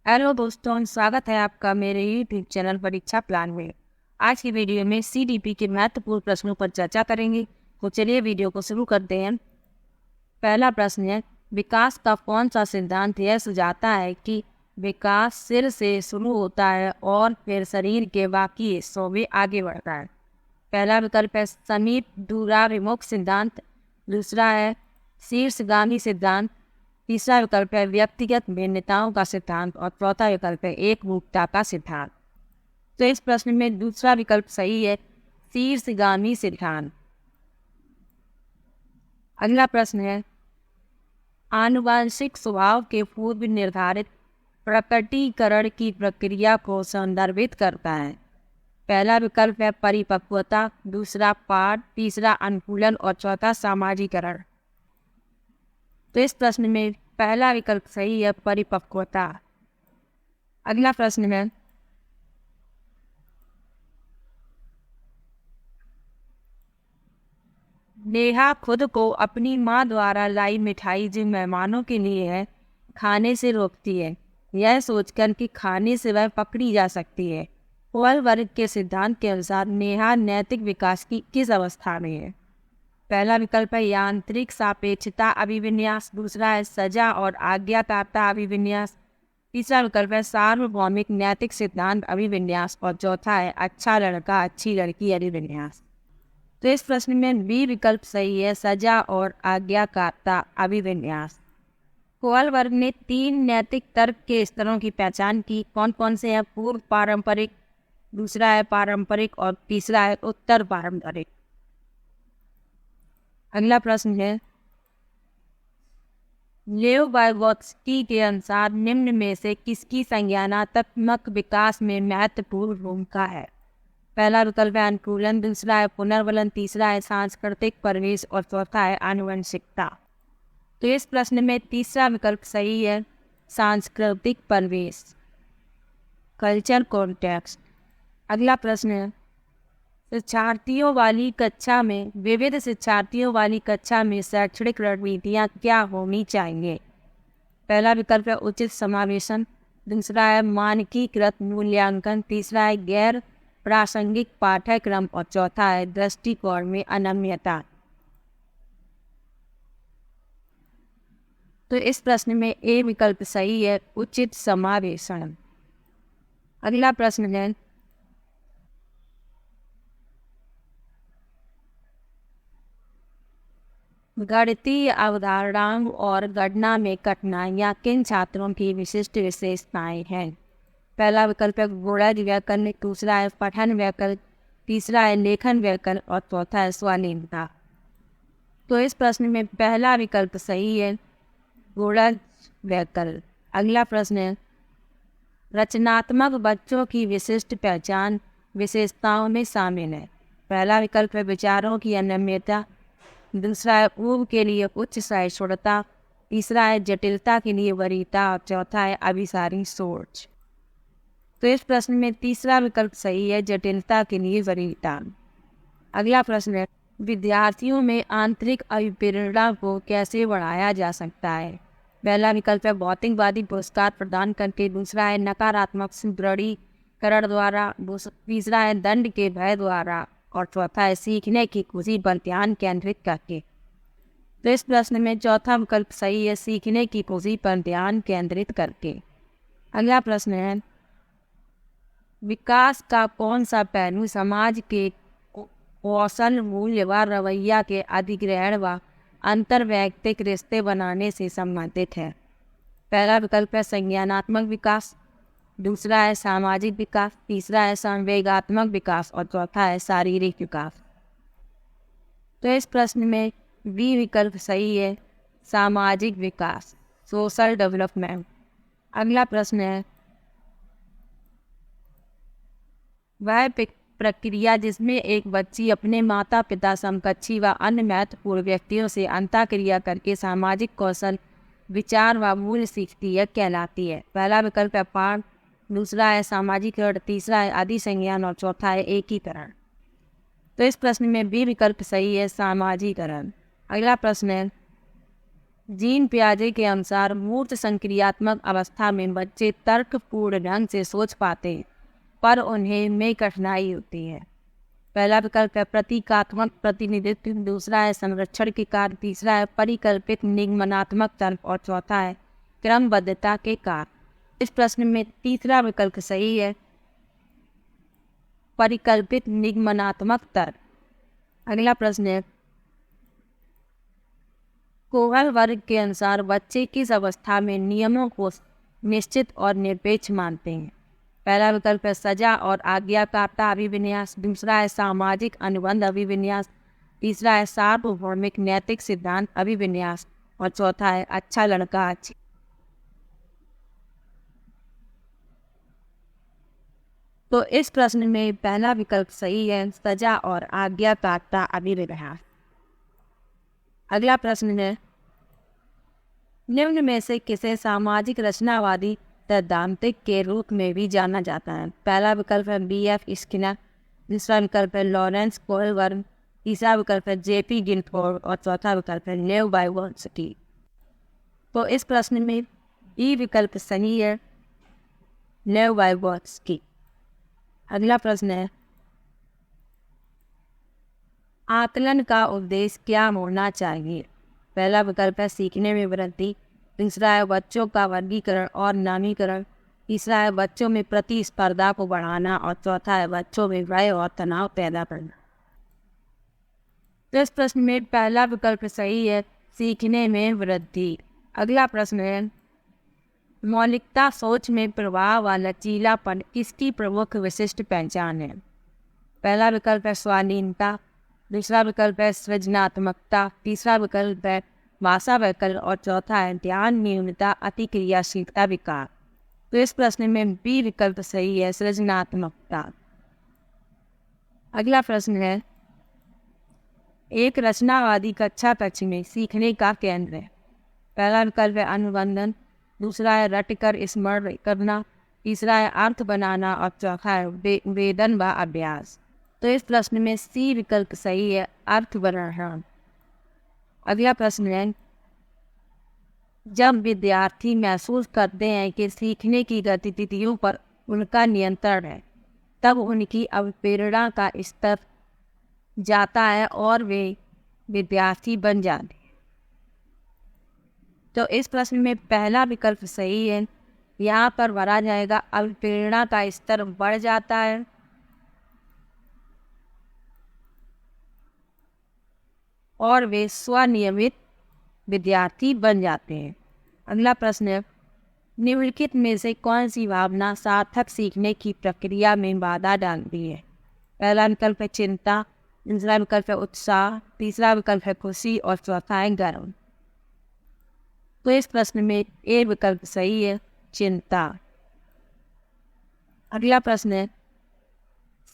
Hello दोस्तों, स्वागत है आपका मेरे यूट्यूब चैनल परीक्षा प्लान में। आज की वीडियो में सीडीपी के महत्वपूर्ण प्रश्नों पर चर्चा करेंगे। तो चलिए वीडियो को शुरू करते हैं। पहला प्रश्न है, विकास का कौन सा सिद्धांत यह सुझाता है कि विकास सिर से शुरू होता है और फिर शरीर के बाकी हिस्सों में आगे बढ़ता है। पहला विकल्प है समीप दूराभिमुख सिद्धांत, दूसरा है शीर्षगामी सिद्धांत, तीसरा विकल्प है व्यक्तिगत भिन्नताओं का सिद्धांत और चौथा विकल्प है एकरूपता का सिद्धांत। तो इस प्रश्न में दूसरा विकल्प सही है, शीर्षगामी सिद्धांत। अगला प्रश्न है, आनुवंशिक स्वभाव के पूर्व निर्धारित प्रकटीकरण की प्रक्रिया को संदर्भित करता है। पहला विकल्प है परिपक्वता, दूसरा पाठ, तीसरा अनुकूलन और चौथा सामाजिकरण। तो इस प्रश्न में पहला विकल्प सही है, परिपक्वता। अगला प्रश्न है, नेहा खुद को अपनी मां द्वारा लाई मिठाई जो मेहमानों के लिए है खाने से रोकती है, यह सोचकर कि खाने से वह पकड़ी जा सकती है। कोलबर्ग के सिद्धांत के अनुसार नेहा नैतिक विकास की किस अवस्था में है। पहला विकल्प है यांत्रिक सापेक्षता अभिविन्यास, दूसरा है सजा और आज्ञाकारिता अभिविन्यास, तीसरा विकल्प है सार्वभौमिक नैतिक सिद्धांत अभिविन्यास और चौथा है अच्छा लड़का अच्छी लड़की अभिविन्यास। तो इस प्रश्न में बी विकल्प सही है, सजा और आज्ञाकारिता अभिविन्यास। कोलबर्ग ने 3 नैतिक तर्क के स्तरों की पहचान की। कौन कौन से हैं? पूर्व पारंपरिक, दूसरा है पारंपरिक और तीसरा है उत्तर पारंपरिक। अगला प्रश्न है, लेव वाइगोत्स्की के अनुसार निम्न में से किसकी संज्ञानात्मक विकास में महत्वपूर्ण भूमिका है। पहला विकल्प है अनुकूलन, दूसरा है पुनर्वलन, तीसरा है सांस्कृतिक परिवेश और चौथा है आनुवंशिकता। तो इस प्रश्न में तीसरा विकल्प सही है, सांस्कृतिक परिवेश, कल्चर कॉन्टेक्स्ट। अगला प्रश्न है, शिक्षार्थियों वाली कक्षा में विविध शिक्षार्थियों वाली कक्षा में शैक्षणिक रणनीतियाँ क्या होनी चाहिए। पहला विकल्प है उचित समावेशन, दूसरा है मानकीकृत मूल्यांकन, तीसरा है गैर प्रासंगिक पाठ्यक्रम और चौथा है दृष्टिकोण में अनम्यता। तो इस प्रश्न में ए विकल्प सही है, उचित समावेशन। अगला प्रश्न है, गणितीय अवधारणाओं और गणना में कठिनाइयाँ किन छात्रों की विशिष्ट विशेषताएं हैं। पहला विकल्प है गुणज व्याकरण, दूसरा है पठन व्याकरण, तीसरा है लेखन व्याकरण और चौथा है स्वनिर्भरता। तो इस प्रश्न में पहला विकल्प सही है, गुणज व्याकरण। अगला प्रश्न है, रचनात्मक बच्चों की विशिष्ट पहचान विशेषताओं में शामिल है। पहला विकल्प है विचारों की अनम्यता, दूसरा है ऊब के लिए उच्च सहिष्णुता, तीसरा है जटिलता के लिए वरीयता और चौथा है अभिसारी सोच। तो इस प्रश्न में तीसरा विकल्प सही है, जटिलता के लिए वरीयता। अगला प्रश्न है, विद्यार्थियों में आंतरिक अभिप्रेरणा को कैसे बढ़ाया जा सकता है। पहला विकल्प है भौतिकवादी पुरस्कार प्रदान करके, दूसरा है नकारात्मक सुदृढ़ीकरण द्वारा, तीसरा है दंड के भय द्वारा और चौथा है सीखने की खुशी पर ध्यान केंद्रित करके। तो इस प्रश्न में चौथा विकल्प सही है, सीखने की खुशी पर ध्यान केंद्रित करके। अगला प्रश्न है, विकास का कौन सा पहलू समाज के कौशल मूल्य व रवैया के अधिग्रहण व अंतर्वैयक्तिक रिश्ते बनाने से संबंधित है। पहला विकल्प है संज्ञानात्मक विकास, दूसरा है सामाजिक विकास, तीसरा है संवेगात्मक विकास और चौथा है शारीरिक विकास। तो इस प्रश्न में बी विकल्प सही है, सामाजिक विकास, सोशल डेवलपमेंट। अगला प्रश्न है, वह प्रक्रिया जिसमें एक बच्ची अपने माता पिता समकक्षी व अन्य महत्वपूर्ण व्यक्तियों से अंतःक्रिया करके सामाजिक कौशल विचार व मूल्य सीखती है कहलाती है। पहला विकल्प है पाठ, दूसरा है सामाजिकरण, तीसरा है अधिसंज्ञान और चौथा है एकीकरण। तो इस प्रश्न में बी विकल्प सही है, सामाजिकरण। अगला प्रश्न है, जीन पियाजे के अनुसार मूर्त संक्रियात्मक अवस्था में बच्चे तर्कपूर्ण ढंग से सोच पाते हैं, पर उन्हें में कठिनाई होती है। पहला विकल्प है प्रतीकात्मक प्रतिनिधित्व, दूसरा है संरक्षण के कार्य, तीसरा है परिकल्पित निगमनात्मक तर्क और चौथा है क्रमबद्धता के कार्य। इस प्रश्न में तीसरा विकल्प सही है, परिकल्पित निगमनात्मक तर्क। अगला प्रश्न है कोहल वर्ग के अनुसार बच्चे किस अवस्था में नियमों को निश्चित और निरपेक्ष मानते हैं। पहला विकल्प है सजा और आज्ञाकारिता अभिविन्यास, दूसरा है सामाजिक अनुबंध अभिविन्यास, तीसरा है सार्वभौमिक नैतिक सिद्धांत अभिविन्यास और चौथा है अच्छा लड़का अच्छी। तो इस प्रश्न में पहला विकल्प सही है, सजा और आज्ञाकारिता अभिविन्यास। अगला प्रश्न है निम्न में से किसे सामाजिक रचनावादी सैद्धांतिक के रूप में भी जाना जाता है। पहला विकल्प है B.F. स्किनर, दूसरा विकल्प है लॉरेंस कोहलबर्ग, तीसरा विकल्प है J.P. गिलफोर्ड और चौथा विकल्प है लेव वाइगोत्स्की। तो इस प्रश्न में ई विकल्प सही है, लेव वाइगोत्स्की। अगला प्रश्न है आकलन का उद्देश्य क्या होना चाहिए। पहला विकल्प है सीखने में वृद्धि, दूसरा है बच्चों का वर्गीकरण और नामीकरण, तीसरा है बच्चों में प्रतिस्पर्धा को बढ़ाना और चौथा है बच्चों में भय और तनाव पैदा करना। तो इस प्रश्न में पहला विकल्प सही है, सीखने में वृद्धि। अगला प्रश्न है मौलिकता सोच में प्रभाव व लचीलापन किसकी प्रमुख विशिष्ट पहचान है। पहला विकल्प है स्वाधीनता, दूसरा विकल्प है सृजनात्मकता, तीसरा विकल्प है भाषा वैकल्प और चौथा है ध्यान न्यूनता अतिक्रियाशीलता विकार। तो इस प्रश्न में बी विकल्प सही है, सृजनात्मकता। अगला प्रश्न है एक रचनावादी कक्षा कक्ष में सीखने का केंद्र है। पहला विकल्प है अनुबंधन, दूसरा है रटकर स्मरण करना, तीसरा है अर्थ बनाना और चौथा है वेदन व अभ्यास। तो इस प्रश्न में सी विकल्प सही है, अर्थ बनाना। अगला प्रश्न है जब विद्यार्थी महसूस करते हैं कि सीखने की गतिविधियों पर उनका नियंत्रण है, तब उनकी अवप्रेरणा का स्तर जाता है और वे विद्यार्थी बन जाते हैं। तो इस प्रश्न में पहला विकल्प सही है, यहाँ पर भरा जाएगा अवप्रेरणा का स्तर बढ़ जाता है और वे स्वनियमित विद्यार्थी बन जाते हैं। अगला प्रश्न है निम्नलिखित में से कौन सी भावना सार्थक सीखने की प्रक्रिया में बाधा डालती है। पहला विकल्प है चिंता, दूसरा विकल्प है उत्साह, तीसरा विकल्प है खुशी और चौथा है गर्व। तो इस प्रश्न में ए विकल्प सही है, चिंता। अगला प्रश्न है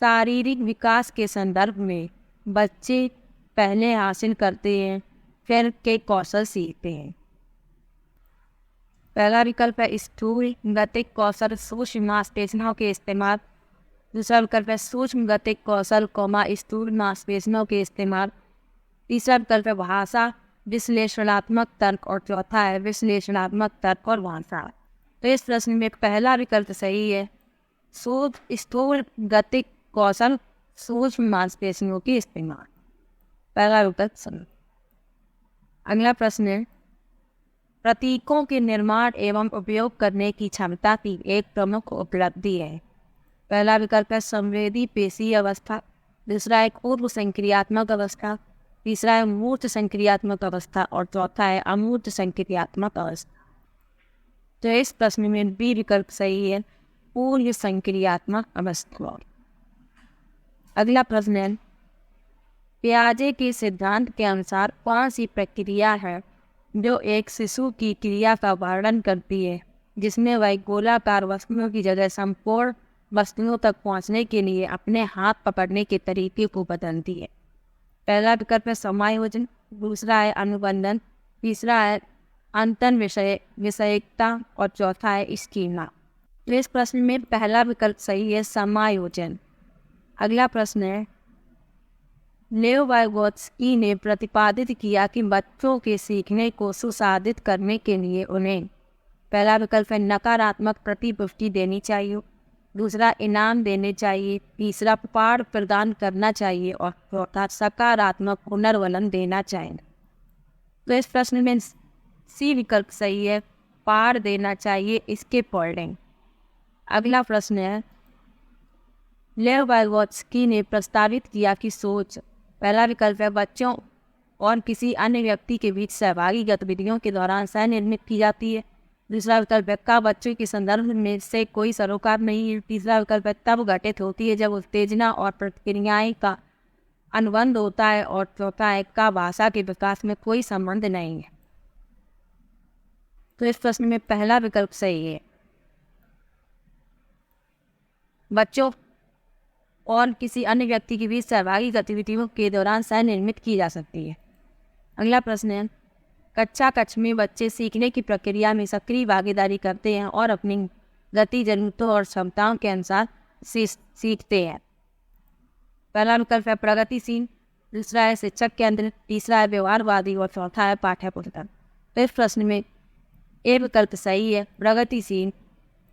शारीरिक विकास के संदर्भ में बच्चे पहले हासिल करते हैं फिर के कौशल सीखते हैं। पहला विकल्प है स्थूल गतिक कौशल सूक्ष्म मांसपेशियों के इस्तेमाल, दूसरा विकल्प है सूक्ष्म गतिक कौशल स्थूल मांसपेशियों के इस्तेमाल, तीसरा विकल्प है भाषा विश्लेषणात्मक तर्क और चौथा है विश्लेषणात्मक तर्क और भाषा। तो इस प्रश्न में पहला विकल्प सही है, स्थूल गतिक कौशल सूक्ष्म मांसपेशियों के इस्तेमाल। पहला विकल्प सही। अगला प्रश्न है प्रतीकों के निर्माण एवं उपयोग करने की क्षमता की एक प्रमुख उपलब्धि है। पहला विकल्प है संवेदी पेशी अवस्था, दूसरा है पूर्व संक्रियात्मक अवस्था, तीसरा है मूर्त संक्रियात्मक अवस्था और चौथा है अमूर्त संक्रियात्मक अवस्था। तो इस प्रश्न में बी विकल्प सही है, पूर्व संक्रियात्मक अवस्था। अगला प्रश्न है पियाजे के सिद्धांत के अनुसार कौन सी प्रक्रिया है जो एक शिशु की क्रिया का वर्णन करती है जिसमें वह गोलाकार वस्तुओं की जगह संपूर्ण वस्तुओं तक पहुंचने के लिए अपने हाथ पकड़ने के तरीके को बदलती है। पहला विकल्प है समायोजन, दूसरा है अनुबंधन, तीसरा है अंतन विषयिकता और चौथा है स्कीमा। तो इस प्रश्न में पहला विकल्प सही है, समायोजन। अगला प्रश्न है लेव वाइगोत्स्की ने प्रतिपादित किया कि बच्चों के सीखने को सुसाधित करने के लिए उन्हें पहला विकल्प है नकारात्मक प्रतिपुष्टि देनी चाहिए, दूसरा इनाम देने चाहिए, तीसरा पाठ प्रदान करना चाहिए और चौथा सकारात्मक पुनर्वलन देना चाहिए। तो इस प्रश्न में सी विकल्प सही है, पाठ देना चाहिए, इसके पॉइंटिंग। अगला प्रश्न है लेव वाइगोत्स्की ने प्रस्तावित किया कि सोच, पहला विकल्प है बच्चों और किसी अन्य व्यक्ति के बीच सहभागी गतिविधियों के दौरान सह निर्मित की जाती है, दूसरा विकल्प है का बच्चों के संदर्भ में से कोई सरोकार नहीं है, तीसरा विकल्प है तब घटित होती है जब उत्तेजना और प्रतिक्रियाएं का अनुबंध होता है और चौथा है का भाषा के विकास में कोई संबंध नहीं है। तो इस प्रश्न में पहला विकल्प सही है, बच्चों और किसी अन्य व्यक्ति के बीच सहभागी गतिविधियों के दौरान सह निर्मित की जा सकती है। अगला प्रश्न है कक्षा कक्ष में बच्चे सीखने की प्रक्रिया में सक्रिय भागीदारी करते हैं और अपनी गति, जरूरतों और क्षमताओं के अनुसार सीखते हैं। पहला विकल्प है प्रगतिशील, दूसरा है शिक्षक केंद्रित, तीसरा है व्यवहारवादी और चौथा है पाठ्य पुस्तक। तो इस प्रश्न में ए विकल्प सही है, प्रगतिशील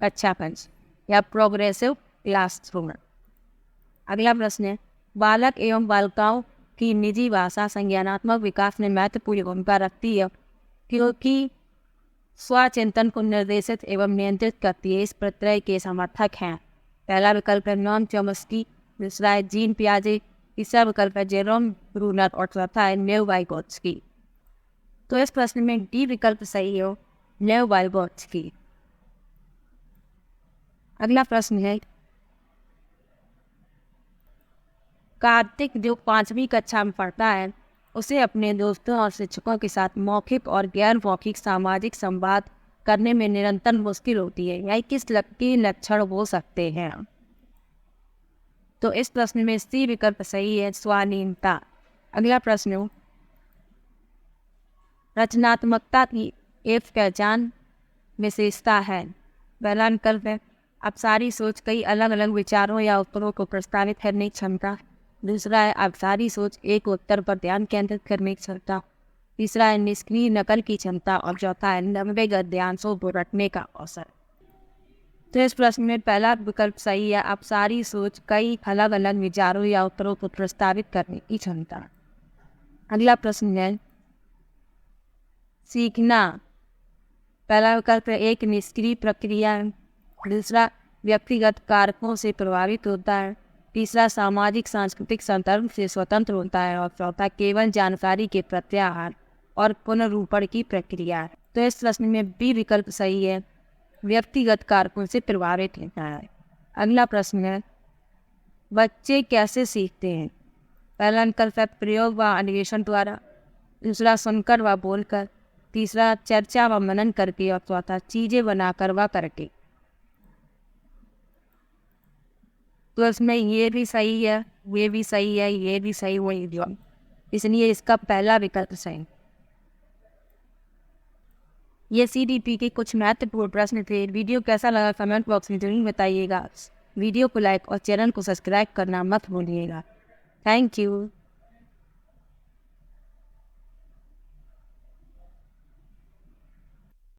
कक्षा कक्ष या प्रोग्रेसिव क्लासरूम। अगला प्रश्न है बालक एवं बालिकाओं की निजी भाषा संज्ञानात्मक विकास में महत्वपूर्ण भूमिका रखती है क्योंकि स्वचिंतन को निर्देशित एवं नियंत्रित करती है। इस प्रत्यय के समर्थक हैं पहला विकल्प है नॉम चॉम्स्की, दूसरा है जीन पियाजे, तीसरा विकल्प है जेरोम ब्रूनर और चौथा है लेव वाइगोत्स्की। तो इस प्रश्न में डी विकल्प सही हो, लेव वाइगोत्स्की। अगला प्रश्न है कार्तिक जो 5वीं कक्षा में पढ़ता है उसे अपने दोस्तों और शिक्षकों के साथ मौखिक और गैर मौखिक सामाजिक संवाद करने में निरंतर मुश्किल होती है, यह किस के लक्षण हो सकते हैं। तो इस प्रश्न में सी विकल्प सही है, स्वाधीनता। अगला प्रश्न रचनात्मकता की एक पहचान विशेषता है, पहला विकल्प है अपसारी सोच, कई अलग अलग विचारों या उत्तरों को प्रस्तावित करने की क्षमता, दूसरा है अपसारी सोच, एक उत्तर पर ध्यान केंद्रित करने की क्षमता, तीसरा है निष्क्रिय नकल की क्षमता और चौथा है लंबे गद्यांशों को रटने का अवसर। तो इस प्रश्न में पहला विकल्प सही है, अपसारी सोच, कई अलग अलग विचारों या उत्तरों को प्रस्तावित करने की क्षमता। अगला प्रश्न है सीखना, पहला विकल्प है एक निष्क्रिय प्रक्रिया है, दूसरा व्यक्तिगत कारकों से प्रभावित होता है, तीसरा सामाजिक सांस्कृतिक संदर्भ से स्वतंत्र होता है और चौथा केवल जानकारी के प्रत्याहार और पुनरूपण की प्रक्रिया है। तो इस प्रश्न में बी विकल्प सही है, व्यक्तिगत कारकों से प्रभावित होता है। अगला प्रश्न है बच्चे कैसे सीखते हैं, पहला विकल्प है प्रयोग व अन्वेषण द्वारा, दूसरा सुनकर व बोलकर, तीसरा चर्चा व मनन करके और चौथा चीजें बनाकर व करके। तो इसमें ये भी सही है, ये भी सही है, ये भी सही वही दिया, इसलिए इसका पहला विकल्प सही। ये CDP के कुछ महत्वपूर्ण प्रश्न थे। वीडियो कैसा लगा कमेंट बॉक्स में जरूर बताइएगा। वीडियो को लाइक और चैनल को सब्सक्राइब करना मत भूलिएगा। Thank you.